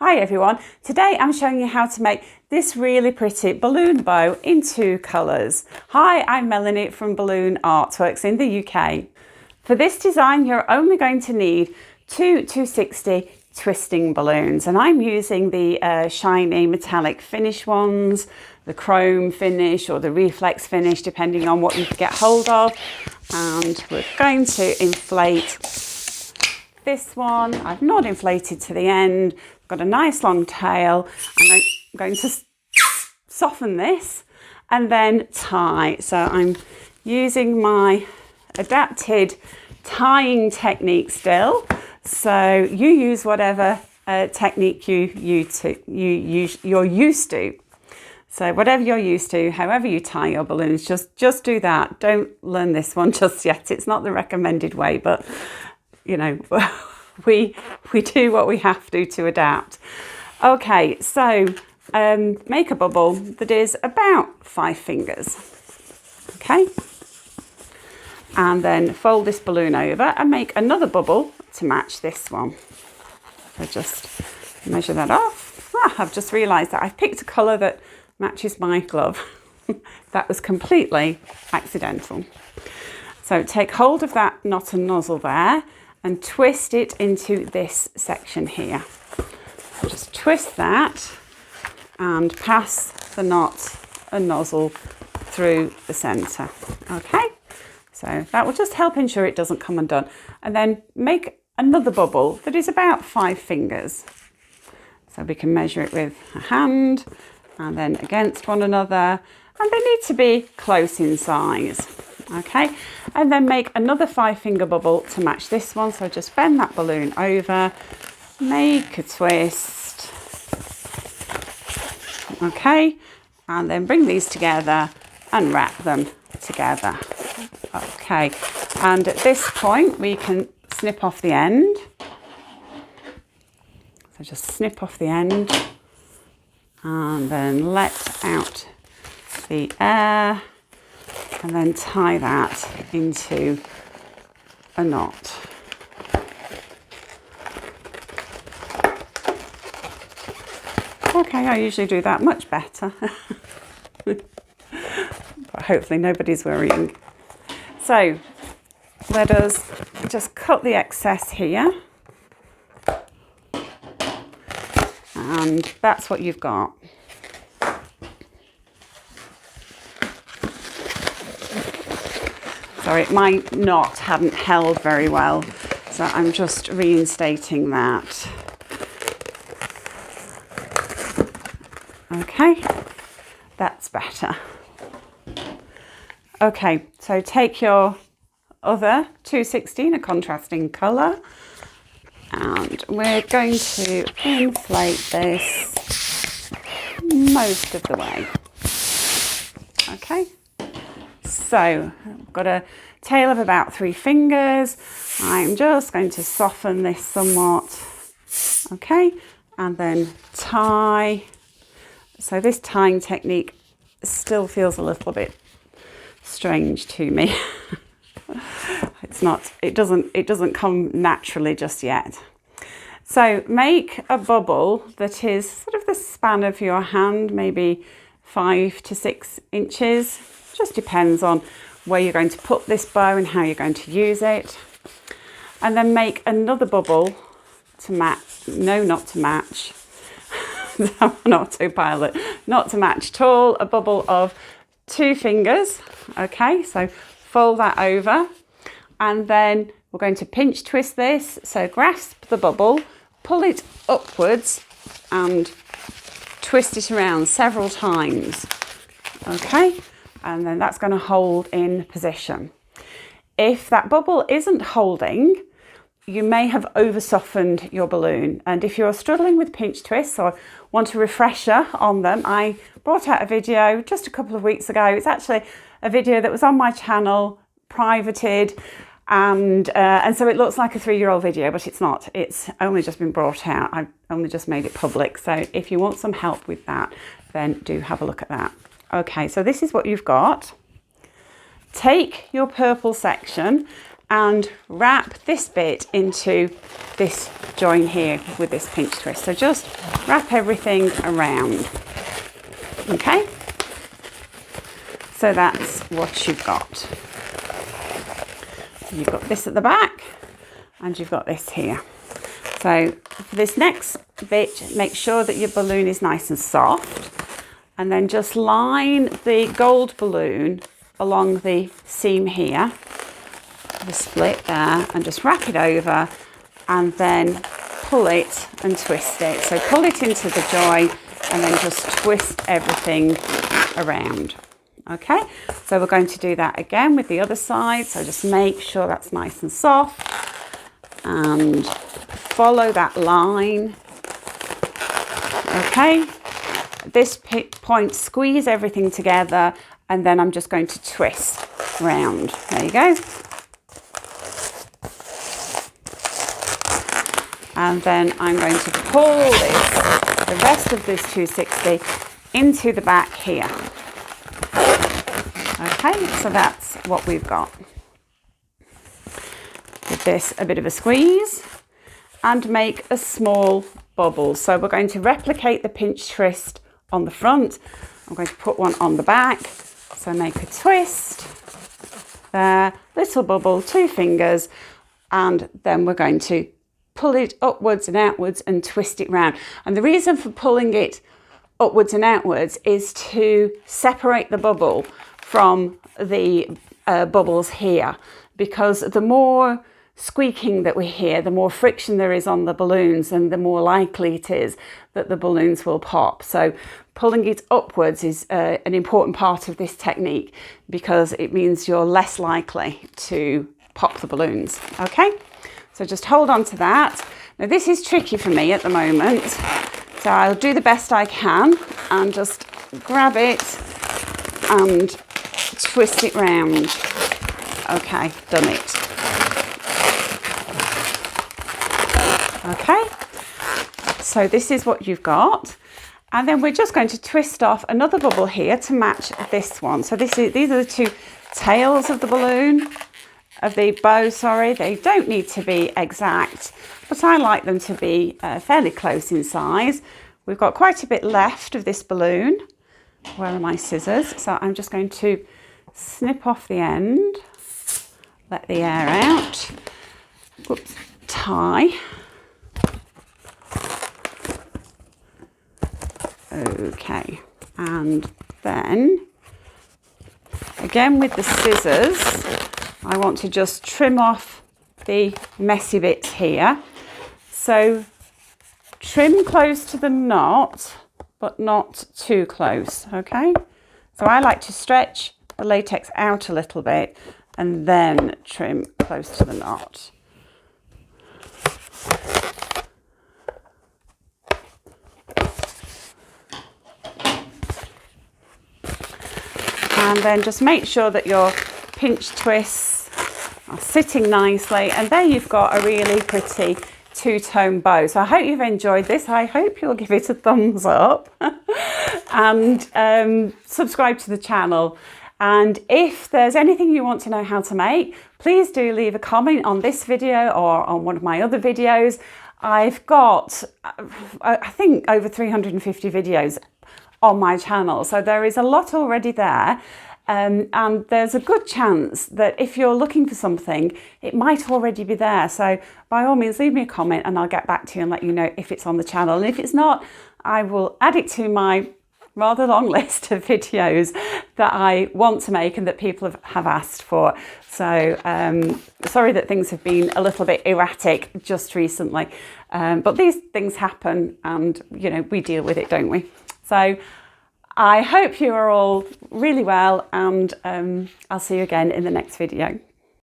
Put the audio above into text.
Hi everyone, today I'm showing you how to make this really pretty balloon bow in 2 colours. Hi, I'm Melanie from Balloon Artworks in the UK. For this design you're only going to need 2 260 twisting balloons, and I'm using the shiny metallic finish ones, the chrome finish or the reflex finish depending on what you can get hold of, and we're going to inflate this one. I've not inflated to the end. Got a nice long tail, and I'm going to soften this and then tie. So I'm using my adapted tying technique still. So you use whatever technique you're used to. So whatever you're used to, however you tie your balloons, just do that. Don't learn this one just yet. It's not the recommended way, but you know, we do what we have to adapt. Okay, so make a bubble that is about 5 fingers. Okay, and then fold this balloon over and make another bubble to match this one. So just measure that off. I've just realised that I've picked a colour that matches my glove. That was completely accidental. So take hold of that knot and nozzle there and twist it into this section here. So just twist that and pass the knot and nozzle through the centre. Okay, so that will just help ensure it doesn't come undone. And then make another bubble that is about 5 fingers. So we can measure it with a hand and then against one another, and they need to be close in size. Okay, and then make another 5-finger bubble to match this one. So just bend that balloon over, make a twist. Okay, and then bring these together and wrap them together. Okay, and at this point we can snip off the end. So just snip off the end and then let out the air, and then tie that into a knot. Okay, I usually do that much better, but hopefully nobody's worrying. So let us just cut the excess here, and that's what you've got. Sorry, my knot hadn't held very well, so I'm just reinstating that. Okay, that's better. Okay, so take your other 216, a contrasting colour, and we're going to inflate this most of the way. Okay. So I've got a tail of about 3 fingers. I'm just going to soften this somewhat. Okay, and then tie. So this tying technique still feels a little bit strange to me. It doesn't come naturally just yet. So make a bubble that is sort of the span of your hand, maybe 5 to 6 inches. Just depends on where you're going to put this bow and how you're going to use it. And then make another bubble to match, no, not to match, I'm an autopilot, not to match at all, a bubble of 2 fingers. Okay, so fold that over, and then we're going to pinch twist this. So grasp the bubble, pull it upwards and twist it around several times. Okay, and then that's going to hold in position. If that bubble isn't holding, you may have over softened your balloon. And if you're struggling with pinch twists or want a refresher on them, I brought out a video just a couple of weeks ago. It's actually a video that was on my channel, privated, and so it looks like a 3-year-old video, but it's not. It's only just been brought out. I've only just made it public. So if you want some help with that, then do have a look at that. Okay, so this is what you've got. Take your purple section and wrap this bit into this join here with this pinch twist. So just wrap everything around. Okay, so that's what you've got. You've got this at the back and you've got this here. So for this next bit, make sure that your balloon is nice and soft, and then just line the gold balloon along the seam here, the split there, and just wrap it over and then pull it and twist it. So pull it into the join and then just twist everything around. Okay, so we're going to do that again with the other side. So just make sure that's nice and soft and follow that line. Okay, at this point, squeeze everything together, and then I'm just going to twist round. There you go. And then I'm going to pull this, the rest of this 260 into the back here. Okay, so that's what we've got. Give this a bit of a squeeze and make a small bubble. So we're going to replicate the pinch twist on the front. I'm going to put one on the back. So make a twist there, little bubble, 2 fingers, and then we're going to pull it upwards and outwards and twist it round. And the reason for pulling it upwards and outwards is to separate the bubble from the bubbles here, because the more squeaking that we hear, the more friction there is on the balloons, and the more likely it is that the balloons will pop. So pulling it upwards is an important part of this technique, because it means you're less likely to pop the balloons. Okay, so just hold on to that. Now this is tricky for me at the moment, so I'll do the best I can and just grab it and twist it round. Okay, done it. Okay, so this is what you've got, and then we're just going to twist off another bubble here to match this one. So these are the 2 tails of the balloon, of the bow, sorry. They don't need to be exact, but I like them to be fairly close in size. We've got quite a bit left of this balloon. Where are my scissors? So I'm just going to snip off the end, let the air out. Oops, tie. Okay, and then again with the scissors, I want to just trim off the messy bits here. So trim close to the knot, but not too close, okay? So I like to stretch the latex out a little bit and then trim close to the knot. And then just make sure that your pinch twists are sitting nicely, and there you've got a really pretty 2-tone bow. So I hope you've enjoyed this. I hope you'll give it a thumbs up and subscribe to the channel. And if there's anything you want to know how to make, please do leave a comment on this video or on one of my other videos. I've got, I think, over 350 videos on my channel, so there is a lot already there. And there's a good chance that if you're looking for something, it might already be there. So by all means, leave me a comment and I'll get back to you and let you know if it's on the channel. And if it's not, I will add it to my rather long list of videos that I want to make and that people have asked for. So sorry that things have been a little bit erratic just recently, but these things happen and, you know, we deal with it, don't we? So I hope you are all really well, and I'll see you again in the next video.